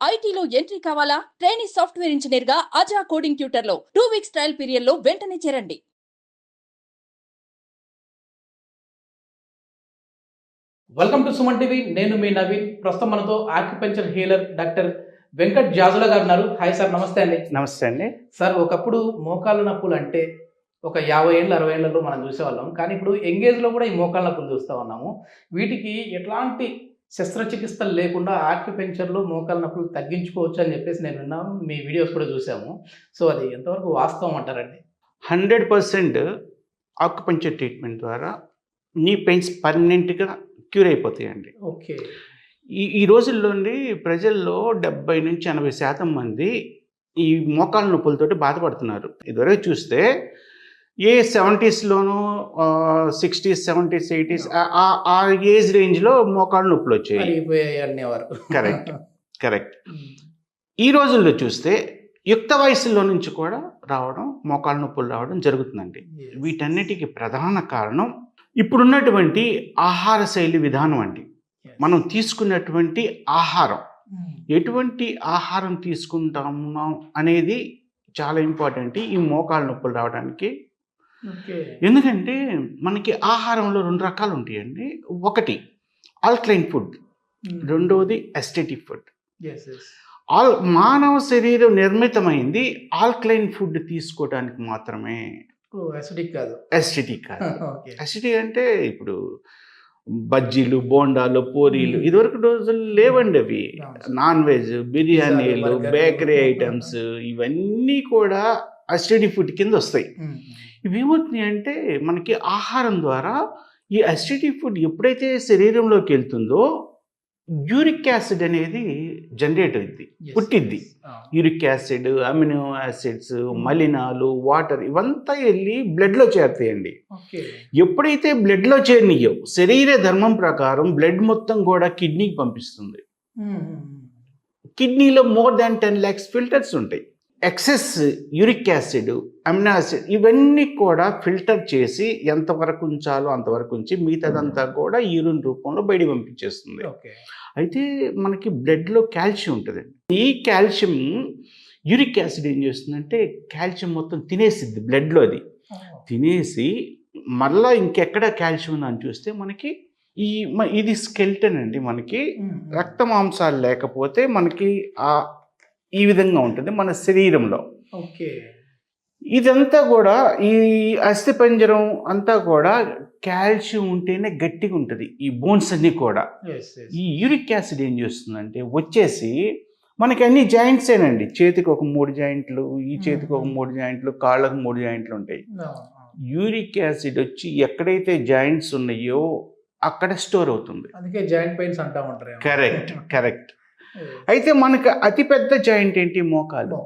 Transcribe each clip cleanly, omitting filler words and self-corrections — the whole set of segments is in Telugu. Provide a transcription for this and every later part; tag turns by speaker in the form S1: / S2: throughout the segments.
S1: ఐటీలో ఎంట్రీ కావాలా? ట్రైనీ సాఫ్ట్వేర్ ఇంజనీర్ గా అజా కోడింగ్ ట్యూటర్ లో 2 వీక్స్ ట్రయల్ పీరియడ్ లో వెంటనే చేరండి.
S2: Welcome to Suman TV. నేను మీ నవీన్. ప్రస్తుతం మనతో acupuncture healer doctor Venkat Jajula గారు ఉన్నారు. హాయ్ సార్, నమస్తే అండి.
S3: నమస్తే అండి.
S2: సార్, ఒకప్పుడు మోకాళ్ళ నొప్పులు అంటే ఒక 50 ఏళ్ళు 60 ఏళ్లలో మనం చూసేవాళ్ళం. కానీ ఇప్పుడు యంగేజ్లో కూడా ఈ మోకాళ్ళ నొప్పులు చూస్తూ ఉన్నాము. వీటికి ఎట్లాంటి శస్త్రచికిత్సలు లేకుండా ఆక్యుపంక్చర్లో మోకాళ్ళ నొప్పులు తగ్గించుకోవచ్చు అని చెప్పేసి నేను విన్నాను. మీ వీడియోస్ కూడా చూసాము. సో అది ఎంతవరకు వాస్తవం అంటారండి?
S3: 100% ఆక్యుపంక్చర్ ట్రీట్మెంట్ ద్వారా నీ పెయిన్స్ పర్మనెంట్గా క్యూర్ అయిపోతాయండి.
S2: ఓకే.
S3: ఈ రోజుల్లోండి ప్రజల్లో 70-80% మంది ఈ మోకాళ్ళ నొప్పులతోటి బాధపడుతున్నారు. ఇదివరకు చూస్తే 70sలోనూ 60s 70s 80s ఆ ఏజ్ రేంజ్లో మోకాళ్ళ నొప్పులు వచ్చాయి. కరెక్ట్. ఈ రోజుల్లో చూస్తే యుక్త వయసులో నుంచి కూడా రావడం, మోకాళ్ళ నొప్పులు రావడం జరుగుతుందండి. వీటన్నిటికీ ప్రధాన కారణం ఇప్పుడున్నటువంటి ఆహార శైలి విధానం అండి. మనం తీసుకున్నటువంటి ఆహారం, ఎటువంటి ఆహారం తీసుకుంటాము అనేది చాలా ఇంపార్టెంట్ ఈ మోకాళ్ళ నొప్పులు రావడానికి. ఎందుకంటే మనకి ఆహారంలో 2 రకాలు ఉంటాయండి. ఒకటి ఆల్కలైన్ ఫుడ్, రెండవది అసిడిక్ ఫుడ్. మానవ శరీరం నిర్మితమైంది ఆల్కలైన్ ఫుడ్ తీసుకోవడానికి మాత్రమే. అసిడిక్ కాదు. అసిడిక్ అంటే ఇప్పుడు బజ్జీలు, బోండాలు, పూరీలు ఇదివరకు రోజులు లేవండి. అవి నాన్ వెజ్, బిర్యానీలు, బేకరీ ఐటమ్స్ ఇవన్నీ కూడా అసిడిక్ ఫుడ్ కింద వస్తాయి. ఇవేమవుతున్నాయి అంటే మనకి ఆహారం ద్వారా ఈ అసిడిక్ ఫుడ్ ఎప్పుడైతే శరీరంలోకి వెళ్తుందో యూరిక్ యాసిడ్ అనేది జనరేట్ అయింది, పుట్టిద్ది. యూరిక్ యాసిడ్, అమినో యాసిడ్స్, మలినాలు, వాటర్ ఇవంతా వెళ్ళి బ్లడ్లో చేరుతాయండి. ఎప్పుడైతే బ్లడ్లో చేరినయో శరీర ధర్మం ప్రకారం బ్లడ్ మొత్తం కూడా కిడ్నీకి పంపిస్తుంది. కిడ్నీలో మోర్ దాన్ 10 lakhs ఫిల్టర్స్ ఉంటాయి. Excess uric acid, amino acid ఇవన్నీ కూడా ఫిల్టర్ చేసి ఎంతవరకు ఉంచాలో అంతవరకు ఉంచి మిగతాదంతా కూడా యూరిన్ రూపంలో బయట పంపించేస్తుంది. అయితే మనకి బ్లడ్లో కాల్షియం ఉంటుందండి. ఈ కాల్షియం యూరిక్ యాసిడ్ ఏం చేస్తుందంటే కాల్షియం మొత్తం తినేసిద్ది బ్లడ్లో. అది తినేసి మళ్ళీ ఇంకెక్కడ కాల్షియం ఉందని చూస్తే మనకి ఇది స్కెల్టన్ అండి. మనకి రక్త మాంసాలు లేకపోతే మనకి ఈ విధంగా ఉంటుంది మన శరీరంలో. ఇదంతా కూడా ఈ అస్థిపంజరం అంతా కూడా కాల్షియం ఉంటేనే గట్టిగా ఉంటుంది. ఈ బోన్స్ అన్నీ కూడా. ఈ యూరిక్ యాసిడ్ ఏం చేస్తుందంటే వచ్చేసి మనకి అన్ని జాయింట్స్ ఏనండి. చేతికి ఒక 3 జాయింట్లు, ఈ చేతికి ఒక 3 జాయింట్లు, కాళ్ళకు 3 జాయింట్లు ఉంటాయి. యూరిక్ యాసిడ్ వచ్చి ఎక్కడైతే జాయింట్స్ ఉన్నాయో అక్కడ స్టోర్ అవుతుంది.
S2: అందుకే జాయింట్ పెయిన్స్ అంటా ఉంటారు.
S3: కరెక్ట్. అయితే మనకి అతిపెద్ద జాయింట్ ఏంటి? మోకాలు.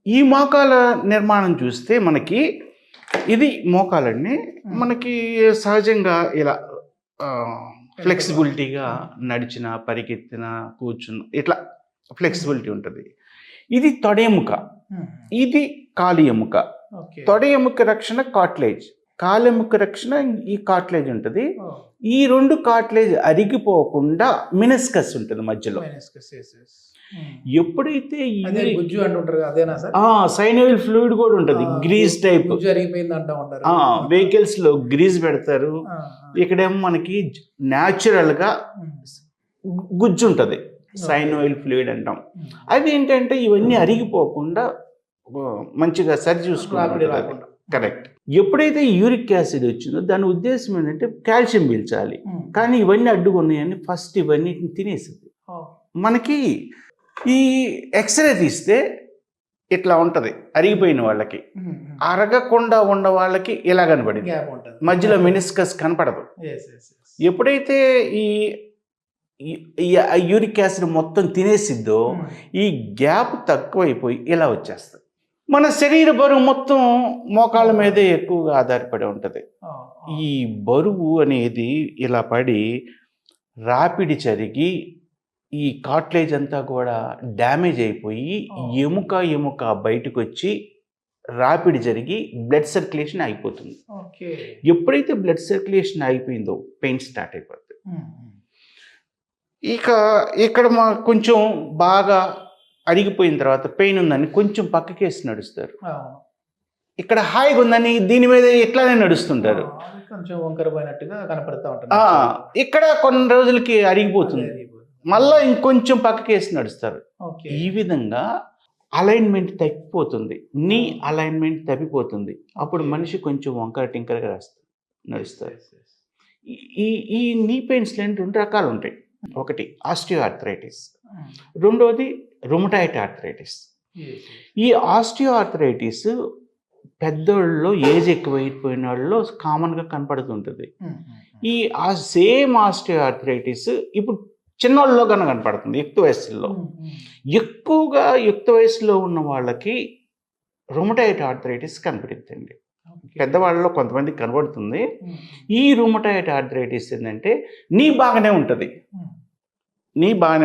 S3: ఈ మోకాల నిర్మాణం చూస్తే మనకి ఇది మోకాలండి. మనకి సహజంగా ఇలా ఫ్లెక్సిబిలిటీగా నడిచిన, పరిగెత్తిన, కూర్చున్న ఇట్లా ఫ్లెక్సిబిలిటీ ఉంటుంది. ఇది తొడ ఎముక, ఇది కాలు ఎముక. తొడ ఎముక రక్షణ కార్టిలేజ్, కాలెముక రక్షణ ఈ కార్టిలేజ్ ఉంటుంది. ఈ 2 కార్టిలేజ్ అరిగిపోకుండా మినిస్కస్ ఉంటుంది మధ్యలో. ఎప్పుడైతే సైనోవియల్ ఫ్లూయిడ్ కూడా ఉంటుంది, గ్రీజ్ టైప్. వెహికల్స్ లో గ్రీజ్ పెడతారు. ఇక్కడేమో మనకి న్యాచురల్ గా గుజ్జు ఉంటుంది, సైనోవియల్ ఫ్లూయిడ్ అంటాం. అది ఏంటంటే ఇవన్నీ అరిగిపోకుండా మంచిగా సరి చూసుకోవాలి. కరెక్ట్. ఎప్పుడైతే యూరిక్ యాసిడ్ వచ్చిందో దాని ఉద్దేశం ఏంటంటే కాల్షియం పీల్చాలి. కానీ ఇవన్నీ అడ్డుకున్నాయని ఫస్ట్ ఇవన్నిటిని తినేసింది. మనకి ఈ ఎక్స్రే తీస్తే ఇట్లా ఉంటుంది అరిగిపోయిన వాళ్ళకి. అరగకుండా ఉన్న వాళ్ళకి ఇలా కనపడింది, మధ్యలో మినిస్కస్ కనపడదు. ఎప్పుడైతే ఈ యూరిక్ యాసిడ్ మొత్తం తినేసిద్దో ఈ గ్యాప్ తక్కువైపోయి ఇలా వచ్చేస్తుంది. మన శరీర బరువు మొత్తం మోకాళ్ళ మీదే ఎక్కువగా ఆధారపడి ఉంటుంది. ఈ బరువు అనేది ఇలా పడి రాపిడి జరిగి ఈ కార్టిలేజ్ అంతా కూడా డ్యామేజ్ అయిపోయి ఎముక బయటకు వచ్చి రాపిడి జరిగి బ్లడ్ సర్క్యులేషన్ అయిపోతుంది. ఎప్పుడైతే బ్లడ్ సర్క్యులేషన్ అయిపోయిందో పెయిన్ స్టార్ట్ అయిపోతుంది. ఇక ఇక్కడ కొంచెం బాగా అరిగిపోయిన తర్వాత పెయిన్ ఉందని కొంచెం పక్కకేసి నడుస్తారు.
S2: అవును.
S3: ఇక్కడ హాయిగా ఉందని దీని మీద ఎట్లానే నడుస్తుంటారు.
S2: అది కొంచెం వంకర పోయినట్టుగా కనపడతా ఉంటుంది.
S3: ఇక్కడ కొన్ని రోజులకి అరిగిపోతుంది, మళ్ళీ ఇంకొంచెం పక్కకేసి నడుస్తారు.
S2: ఓకే.
S3: ఈ విధంగా అలైన్మెంట్ తగ్గిపోతుంది, నీ అలైన్మెంట్ తగ్గిపోతుంది. అప్పుడు మనిషి కొంచెం వంకర టింకరగా నడుస్తారు. ఈ నీ పెయిన్స్లో 2 రకాలు ఉంటాయి. ఒకటి ఆస్టియో ఆర్థరైటిస్, రెండోది రుమటాయిడ్ ఆర్థరైటిస్. ఈ ఆస్టియో ఆర్థరైటిస్ పెద్దోళ్ళలో ఏజ్ ఎక్కువైపోయిన వాళ్ళలో కామన్గా కనపడుతుంటుంది. ఈ సేమ్ ఆస్టియో ఆర్థరైటిస్ ఇప్పుడు చిన్నోళ్ళలో కన్నా కనపడుతుంది, యుక్త వయసులో. ఎక్కువగా యుక్త వయసులో ఉన్న వాళ్ళకి రుమటాయిడ్ ఆర్థరైటిస్ కనపడుతుంది. పెద్దవాళ్ళలో కొంతమందికి కనబడుతుంది. ఈ రుమటాయిడ్ ఆర్థరైటిస్ ఏంటంటే నీ బాగానే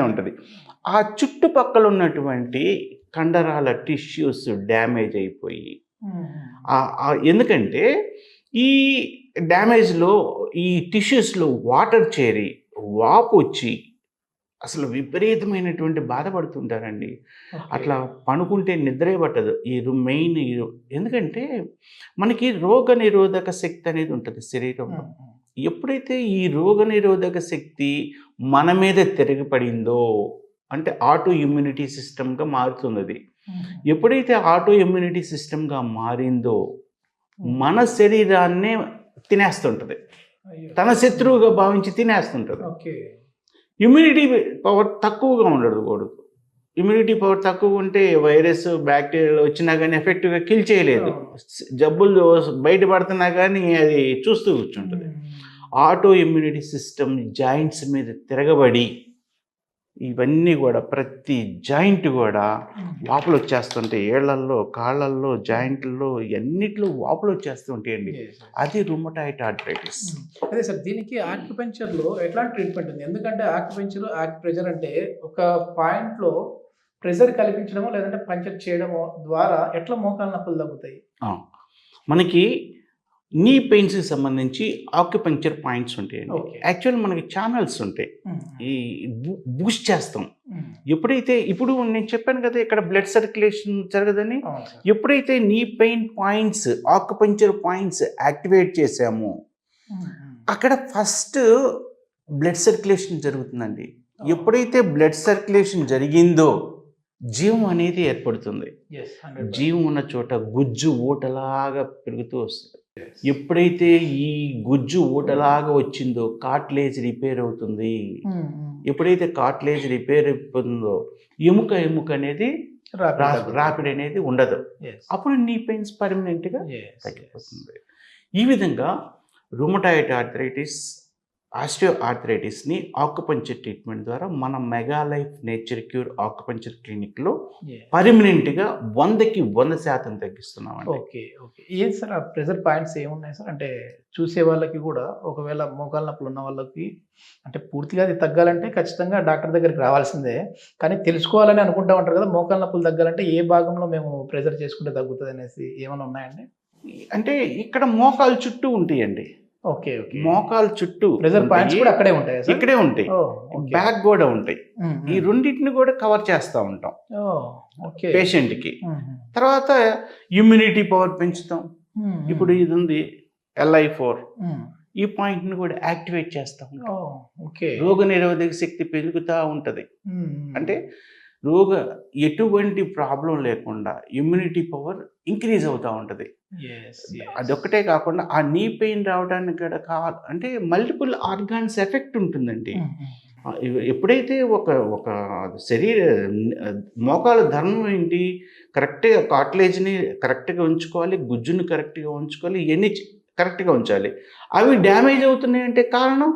S3: ఉంటుంది, ఆ చుట్టుపక్కల ఉన్నటువంటి కండరాల టిష్యూస్ డ్యామేజ్ అయిపోయి, ఎందుకంటే ఈ డ్యామేజ్లో ఈ టిష్యూస్లో వాటర్ చేరి వాపు వచ్చి అసలు విపరీతమైనటువంటి బాధపడుతుంటారండి. అట్లా పనుకుంటే నిద్రే పట్టదు. మెయిన్ ఎందుకంటే మనకి రోగ నిరోధక శక్తి అనేది ఉంటుంది శరీరంలో. ఎప్పుడైతే ఈ రోగ నిరోధక శక్తి మన మీద తిరగబడిందో అంటే ఆటో ఇమ్యూనిటీ సిస్టమ్గా మారుతుంది. ఎప్పుడైతే ఆటో ఇమ్యూనిటీ సిస్టమ్గా మారిందో మన శరీరాన్నే తినేస్తుంటుంది, తన శత్రువుగా భావించి తినేస్తుంటుంది. ఇమ్యూనిటీ పవర్ తక్కువగా ఉండకూడదు. ఇమ్యూనిటీ పవర్ తక్కువ ఉంటే వైరస్ బ్యాక్టీరియాలు వచ్చినా కానీ ఎఫెక్టివ్గా కిల్ చేయలేదు. జబ్బులు బయటపడుతున్నా కానీ అది చూస్తూ కూర్చుంటుంది. ఆటో ఇమ్యూనిటీ సిస్టమ్ జాయింట్స్ మీద తిరగబడి ఇవన్నీ కూడా ప్రతి జాయింట్ కూడా వాపులు వచ్చేస్తుంటాయి. ఏళ్లల్లో, కాళ్ళల్లో, జాయింట్లలో అన్నిట్లో వాపులు వచ్చేస్తుంటాయండి. అది రుమటాయిడ్ ఆర్థరైటిస్.
S2: అదే సార్, దీనికి ఆక్యుపెంచర్లో ఎట్లాంటి ట్రీట్మెంట్ ఉంది? ఎందుకంటే ఆక్యుపెంచర్, ఆక్యుప్రెజర్ అంటే ఒక పాయింట్లో ప్రెజర్ కల్పించడమో లేదంటే పంచర్ చేయడమో ద్వారా ఎట్లా మోకాళ్ళ నొప్పులు తగ్గుతాయి?
S3: మనకి నీ పెయిన్స్కి సంబంధించి ఆక్యుపంక్చర్ పాయింట్స్ ఉంటాయండి. యాక్చువల్ మనకి ఛానల్స్ ఉంటాయి, ఈ బూస్ట్ చేస్తాం. ఎప్పుడైతే ఇప్పుడు నేను చెప్పాను కదా ఇక్కడ బ్లడ్ సర్క్యులేషన్ జరగదని, ఎప్పుడైతే knee pain points acupuncture points activate చేసామో అక్కడ ఫస్ట్ బ్లడ్ సర్క్యులేషన్ జరుగుతుందండి. ఎప్పుడైతే బ్లడ్ సర్క్యులేషన్ జరిగిందో జీవం అనేది ఏర్పడుతుంది. జీవం ఉన్న చోట గుజ్జు ఊటలాగా పెరుగుతూ వస్తుంది. ఎప్పుడైతే ఈ గుజ్జు ఊటలాగా వచ్చిందో కార్టిలేజ్ రిపేర్ అవుతుంది. ఎప్పుడైతే కార్టిలేజ్ రిపేర్ అయిపోతుందో ఎముక అనేది రాపిడ్ అనేది ఉండదు. అప్పుడు నీ పెయిన్స్ పర్మనెంట్గా తగ్గిపోతుంది. ఈ విధంగా రుమటాయిడ్ ఆర్థరైటిస్, ఆస్టియో ఆర్థరైటిస్ని ఆక్యుపంక్చర్ ట్రీట్మెంట్ ద్వారా మన mega life nature cure acupuncture క్లినిక్లో పర్మనెంట్గా 100కి 100% తగ్గిస్తున్నామండి.
S2: ఓకే. ఏది సార్ ఆ ప్రెజర్ పాయింట్స్ ఏమున్నాయి సార్? అంటే చూసే వాళ్ళకి కూడా ఒకవేళ మోకాళ్ళ నొప్పులు ఉన్న వాళ్ళకి అంటే పూర్తిగా అది తగ్గాలంటే ఖచ్చితంగా డాక్టర్ దగ్గరికి రావాల్సిందే. కానీ తెలుసుకోవాలని అనుకుంటా ఉంటారు కదా, మోకాళ్ళ నొప్పులు తగ్గాలంటే ఏ భాగంలో మేము ప్రెజర్ చేసుకుంటే తగ్గుతుంది అనేసి ఏమైనా ఉన్నాయండి?
S3: అంటే ఇక్కడ మోకాలు చుట్టూ ఉంటాయండి.
S2: ఓకే.
S3: మోకాలు చుట్టూ
S2: ప్రెజర్ పాయింట్స్ కూడా అక్కడే ఉంటాయి,
S3: ఇక్కడే ఉంటాయి, బ్యాక్ కూడా ఉంటాయి. ఈ రెండింటిని కూడా కవర్ చేస్తూ ఉంటాం పేషెంట్కి. తర్వాత ఇమ్యూనిటీ పవర్ పెంచుతాం. ఇప్పుడు ఇది ఉంది LI4, ఈ పాయింట్ని కూడా యాక్టివేట్ చేస్తూ ఉంటాం. రోగ నిరోధక శక్తి పెరుగుతూ ఉంటుంది. అంటే ఎటువంటి ప్రాబ్లం లేకుండా ఇమ్యూనిటీ పవర్ ఇంక్రీజ్ అవుతూ ఉంటుంది. అదొక్కటే కాకుండా ఆ నీ పెయిన్ రావడానికి కూడా అంటే మల్టిపుల్ ఆర్గాన్స్ ఎఫెక్ట్ ఉంటుందండి. ఎప్పుడైతే ఒక మోకాల ధర్మం ఏంటి, కరెక్ట్గా కార్టిలేజ్ని కరెక్ట్గా ఉంచుకోవాలి, గుజ్జుని కరెక్ట్గా ఉంచుకోవాలి, ఇవన్నీ కరెక్ట్గా ఉంచాలి. అవి డ్యామేజ్ అవుతున్నాయి అంటే కారణం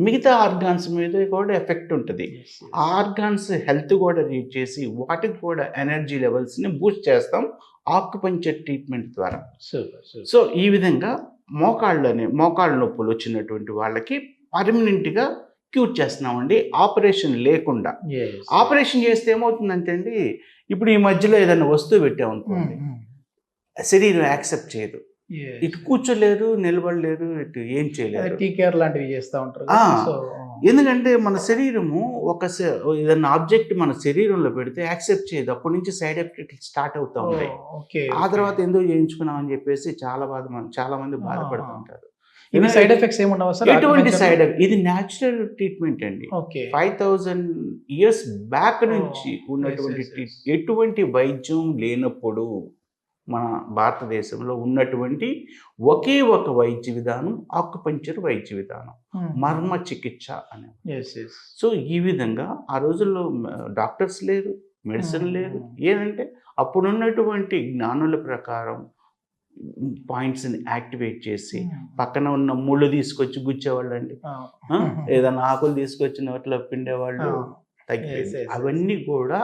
S3: మిగతా ఆర్గాన్స్ మీద కూడా ఎఫెక్ట్ ఉంటుంది. ఆ ఆర్గాన్స్ హెల్త్ కూడా రీడ్ చేసి వాటికి కూడా ఎనర్జీ లెవెల్స్ని బూస్ట్ చేస్తాం ఆక్యుపంక్చర్ ట్రీట్మెంట్ ద్వారా. సో ఈ విధంగా మోకాళ్ళ నొప్పులు వచ్చినటువంటి వాళ్ళకి పర్మనెంట్గా క్యూర్ చేస్తున్నామండి, ఆపరేషన్ లేకుండా. ఆపరేషన్ చేస్తే ఏమవుతుందంటే అండి, ఇప్పుడు ఈ మధ్యలో ఏదైనా వస్తువు పెట్టామనుకోండి, శరీరం యాక్సెప్ట్ చేయదు. ఇటు కూర్చోలేరు, నిలబడలేరు, ఇటు ఏం చేయలేరు.
S2: టీకేర్ లాంటివి చేస్తూ ఉంటారు.
S3: ఎందుకంటే మన శరీరము ఏదైనా ఆబ్జెక్ట్ మన శరీరంలో పెడితే యాక్సెప్ట్ చేయదు, అప్పటి నుంచి సైడ్ ఎఫెక్ట్ స్టార్ట్ అవుతూ ఉంటాయి.
S2: ఓకే.
S3: ఆ తర్వాత ఎందుకు చేయించుకున్నాం అని చెప్పేసి చాలా మంది బాధపడుతుంటారు.
S2: ఇవి సైడ్ ఎఫెక్ట్స్ ఏముండవా సార్?
S3: ఎటువంటి సైడ్ ఎఫెక్ట్, ఇది న్యాచురల్ ట్రీట్మెంట్ అండి.
S2: ఓకే.
S3: 5000 years బ్యాక్ నుంచి ఉన్నటువంటి
S2: yes.
S3: ఎటువంటి వైద్యం లేనప్పుడు మన భారతదేశంలో ఉన్నటువంటి ఒకే ఒక వైద్య విధానం ఆక్యుపంక్చర్ వైద్య విధానం, మర్మ చికిత్స అనే. సో ఈ విధంగా ఆ రోజుల్లో డాక్టర్స్ లేరు, మెడిసిన్ లేదు. ఏంటంటే అప్పుడున్నటువంటి జ్ఞానుల ప్రకారం పాయింట్స్ని యాక్టివేట్ చేసి పక్కన ఉన్న ముళ్ళు తీసుకొచ్చి గుచ్చేవాళ్ళు అండి, ఏదైనా ఆకులు తీసుకొచ్చి నోట్లో పిండేవాళ్ళు, తగ్గిపోయింది. అవన్నీ కూడా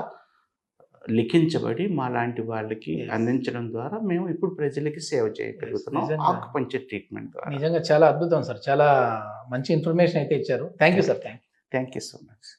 S3: లిఖించబడి మా లాంటి వాళ్ళకి అందించడం ద్వారా మేము ఇప్పుడు ప్రజలకి సేవ చేయగలుగుతున్నాం ఆక్యుపంక్చర్ ట్రీట్మెంట్ ద్వారా.
S2: నిజంగా చాలా అద్భుతం సార్, చాలా మంచి ఇన్ఫర్మేషన్ అయితే ఇచ్చారు. Thank you sir.
S3: Thank you so much.